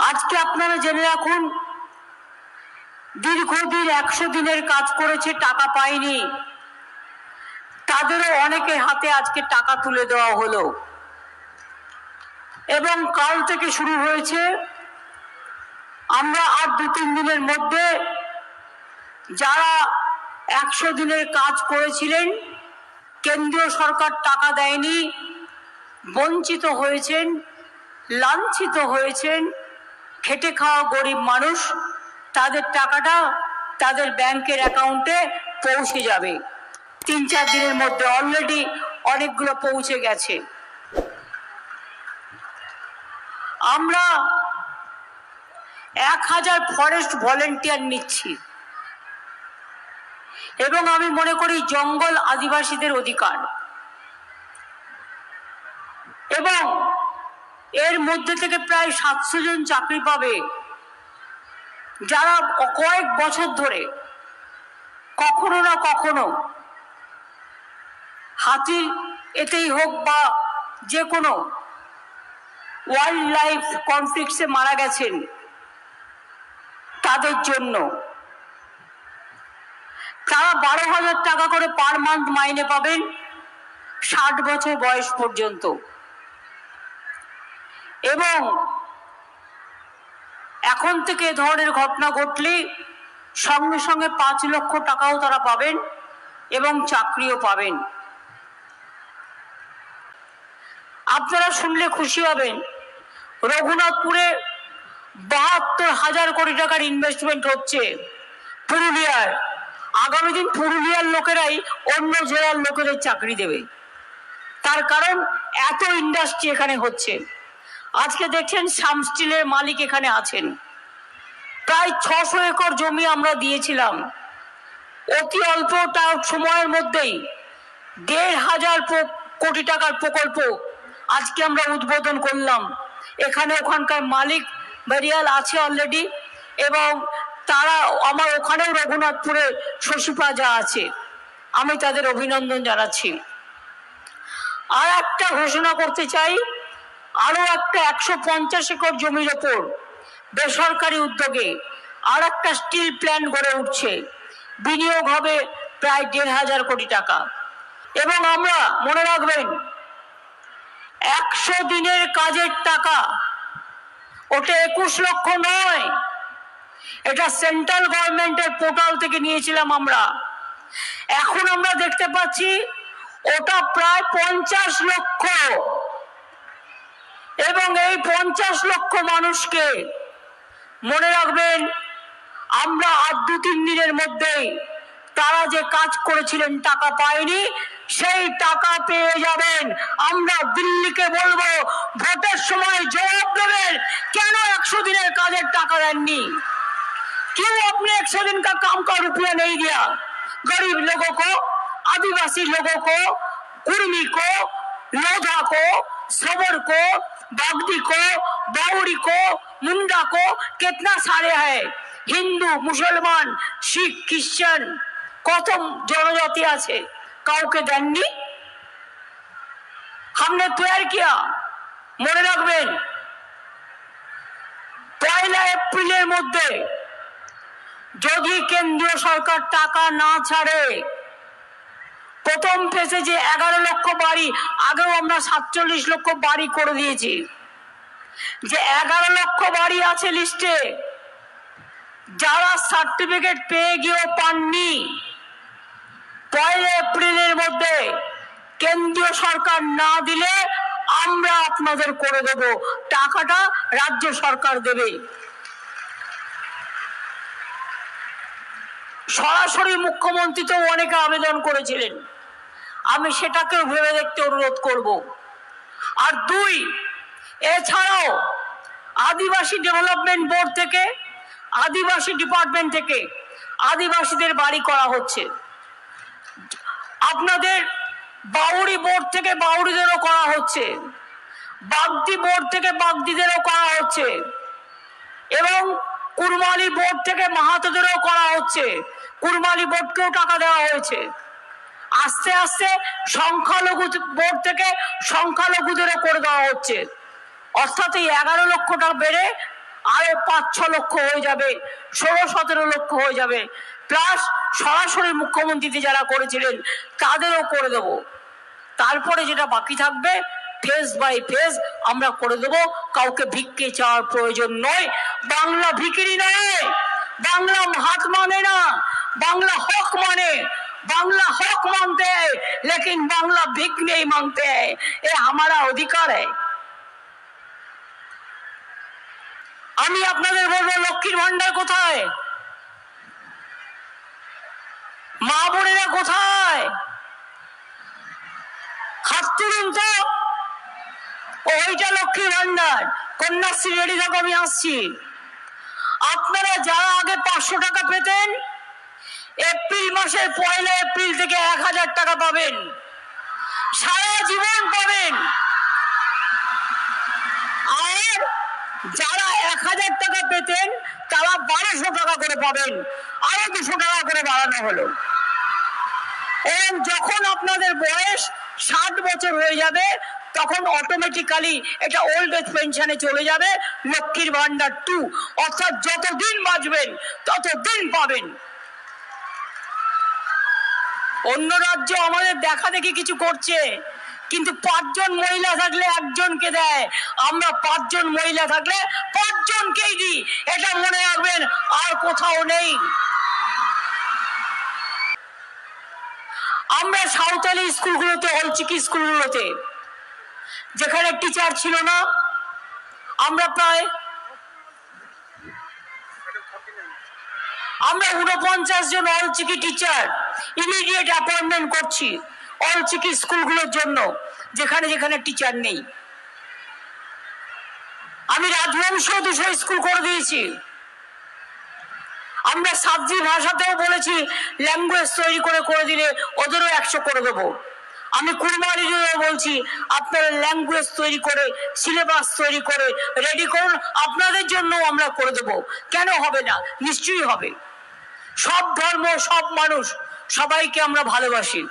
আজকে আপনারা জেনে রাখুন, দীর্ঘদিন 100 দিনের কাজ করেছে, টাকা পায়নি, তাদেরও অনেকের হাতে আজকে টাকা তুলে দেওয়া হলো। এবং কাল থেকে শুরু হয়েছে, আমরা আর 2-3 দিনের মধ্যে যারা 100 দিনের কাজ করেছিলেন, কেন্দ্রীয় সরকার টাকা দেয়নি, বঞ্চিত হয়েছেন, লাঞ্ছিত হয়েছেন, খেটে খাওয়া গরিব মানুষ, তাদের টাকাটা তাদের ব্যাংকের অ্যাকাউন্টে পৌঁছে যাবে। 3-4 দিনের মধ্যে অলরেডি অনেকগুলো পৌঁছে গেছে। আমরা 1000 ফরেস্ট ভলেন্টিয়ার নিচ্ছি এবং আমি মনে করি জঙ্গল আদিবাসীদের অধিকার, এবং এর মধ্যে থেকে প্রায় 700 জন চাকরি পাবে যারা কয়েক বছর ধরে কখনো না কখনো হাতির এতেই হোক বা যে কোনো ওয়াইল্ড লাইফ কনফ্লিক্টসে মারা গেছেন, তাদের জন্য তারা 12,000 টাকা করে পার মান্থ মাইনে পাবেন 60 বছর বয়স পর্যন্ত। এবং এখন থেকে এ ধরনের ঘটনা ঘটলে সঙ্গে সঙ্গে 5 লক্ষ টাকাও তারা পাবেন এবং চাকরিও পাবেন। আপনারা শুনলে খুশি হবেন, রঘুনাথপুরে 72,000 কোটি টাকার ইনভেস্টমেন্ট হচ্ছে পুরুলিয়ার। আগামী দিন পুরুলিয়ার লোকেরাই অন্য জেলার লোকেদের চাকরি দেবে, তার কারণ এত ইন্ডাস্ট্রি এখানে হচ্ছে। আজকে দেখছেন সাম স্টিলের মালিক এখানে আছেন। প্রায় 600 একর জমি আমরা দিয়েছিলাম, অতি অল্প সময়ের মধ্যেই 1,500 কোটি টাকার প্রকল্প আজকে আমরা উদ্বোধন করলাম। এখানে ওখানকার মালিক বেরিয়াল আছে অলরেডি, এবং তারা আমার ওখানেও রঘুনাথপুরে শশীপাজা আছে, আমি তাদের অভিনন্দন জানাচ্ছি। আর একটা ঘোষণা করতে চাই, আরো একটা 150 একর জমির ওপর বেসরকারি উদ্যোগে আর একটা স্টিল প্ল্যান্ট গড়ে উঠছে, বিনিয়োগ হবে প্রায় 1,500 কোটি টাকা। এবং আমরা মনে রাখবেন, 100 দিনের কাজের টাকা ওটা 21 লক্ষ নয়, এটা সেন্ট্রাল গভর্নমেন্টের পোর্টাল থেকে নিয়েছিলাম আমরা। এখন আমরা দেখতে পাচ্ছি ওটা প্রায় 50 লক্ষ, এবং এই 50 লক্ষ মানুষকে মনে রাখবেন, আমরা আর 2-3 দিনের মধ্যেই তারা যে কাজ করেছিলেন টাকা পায়নি, সেই টাকা পেয়ে যাবেন। আমরা দিল্লিকে বলবো, ভোটের সময় জবাব দেবেন, কেন 100 দিনের কাজের টাকা দেননি? क्यों आपने 100 दिन का काम का रुपया नहीं दिया? गरीब लोगों को, आदिवासी लोगों को, कुर्मी को, लोधा को, सबर को, बागदी को, बाउरी को, मुंडा को, कितना सारे है, हिंदू, मुसलमान, শিখ, খ্রিস্টান, কত জনজাতি আছে, কাউকে দেননি। हमने तैयार किया। মনে রাখবেন, 1 এপ্রিলের মধ্যে যদি কেন্দ্রীয় সরকার টাকা না ছাড়ে, প্রথম ফেজে যে 11 লক্ষ বাড়ি, আগেও আমরা 47 লক্ষ বাড়ি করে দিয়েছি, যে 11 লক্ষ বাড়ি আছে লিস্টে, যারা সার্টিফিকেট পেয়ে গিয়েও পাননি, 1 এপ্রিলের মধ্যে কেন্দ্রীয় সরকার না দিলে আমরা আপনাদের করে দেব, টাকাটা রাজ্য সরকার দেবে। সরাসরি মুখ্যমন্ত্রী তো অনেকে আবেদন করেছিলেন, আমি সেটাকেও ভেবে দেখতে অনুরোধ করব। আর 2, এছাড়াও আদিবাসী ডেভেলপমেন্ট বোর্ড থেকে, আদিবাসী ডিপার্টমেন্ট থেকে আদিবাসীদের বাড়ি করা হচ্ছে, আপনাদের বাউরি বোর্ড থেকে বাউরিদেরও করা হচ্ছে, বাগদি বোর্ড থেকে বাগদিদেরও করা হচ্ছে, এবং কুরমালি বোর্ড থেকে মাহাতোদেরও করা হচ্ছে। কুরমালি বোর্ডকেও টাকা দেওয়া হয়েছে। আস্তে আস্তে সংখ্যালঘু বোর্ড থেকে সংখ্যালঘুদেরও করে দেওয়া হচ্ছে। অর্থাৎ এই 11 লক্ষ টাকা বেড়ে আরো 5-6 লক্ষ হয়ে যাবে, 16-17 লক্ষ হয়ে যাবে, প্লাস সরাসরি মুখ্যমন্ত্রীতে যারা করেছিলেন তাদেরও করে দেব। তারপরে যেটা বাকি থাকবে ফেজ বাই ফেজ আমরা করে দেব। কাউকে ভিক্ষে চাওয়ার প্রয়োজন নয়। বাংলা ভিখিরি নয়, বাংলা হাত মানে না, बांग्ला हक माने, बांग्ला हक मानते हैं, लेकिन बांग्ला भिख नहीं मांगते हैं। ये हमारा अधिकार है। আমি আপনাদের বলবো লক্ষ্মীর ভান্ডার কোথায়, মা বোনেরা কোথায়, হাত তুলুন তো। ওইটা লক্ষ্মীর ভান্ডার। কন্যাশ্রী রেডি থাকো, আমি আসছি। আপনারা যারা আগে 500 টাকা পেতেন, এপ্রিল মাসের 1 এপ্রিল থেকে 1000 টাকা পাবেন, সারা জীবন পাবেন। আর যারা 1000 টাকা পেতেন তারা 1200 টাকা করে পাবেন, আরো 200 টাকা করে বাড়ানো হলো। এবং যখন আপনাদের বয়স 60 বছর হয়ে যাবে তখন অটোমেটিক্যালি এটা ওল্ড এজ পেনশনে চলে যাবে, লক্ষ্মীর ভান্ডার 2, অর্থাৎ যতদিন বাঁচবেন ততদিন পাবেন। অন্য রাজ্য আমাদের দেখা দেখি কিছু করছে, কিন্তু 5 জন মহিলা থাকলে একজনকে দেয়, আমরা 5 জন মহিলা থাকলে 5 জনকেই দিই। এটা মনে রাখবেন, আর কোথাও নেই। আমরা সাঁওতালি স্কুলগুলোতে, অলচিকি স্কুলগুলোতে যেখানে টিচার ছিল না, আমরা 49 জন অলচিকি টিচার ইমিডিয়েট অ্যাপয়েন্টমেন্ট করছি অলচিকি স্কুলগুলোর জন্য, যেখানে যেখানে টিচার নেই। আমি রাজবংশীয় 200 স্কুল করে দিয়েছি। আমরা সাবজি ভাষাতেও বলেছি ল্যাঙ্গুয়েজ তৈরি করে দিলে ওদেরও 100 করে দেবো। আমি কুড়মালিদেরও বলছি আপনারা ল্যাঙ্গুয়েজ তৈরি করে, সিলেবাস তৈরি করে রেডি করুন, আপনাদের জন্য আমরা করে দেবো। কেন হবে না? নিশ্চয়ই হবে। সব ধর্ম, সব মানুষ, সবাইকে আমরা ভালোবাসি।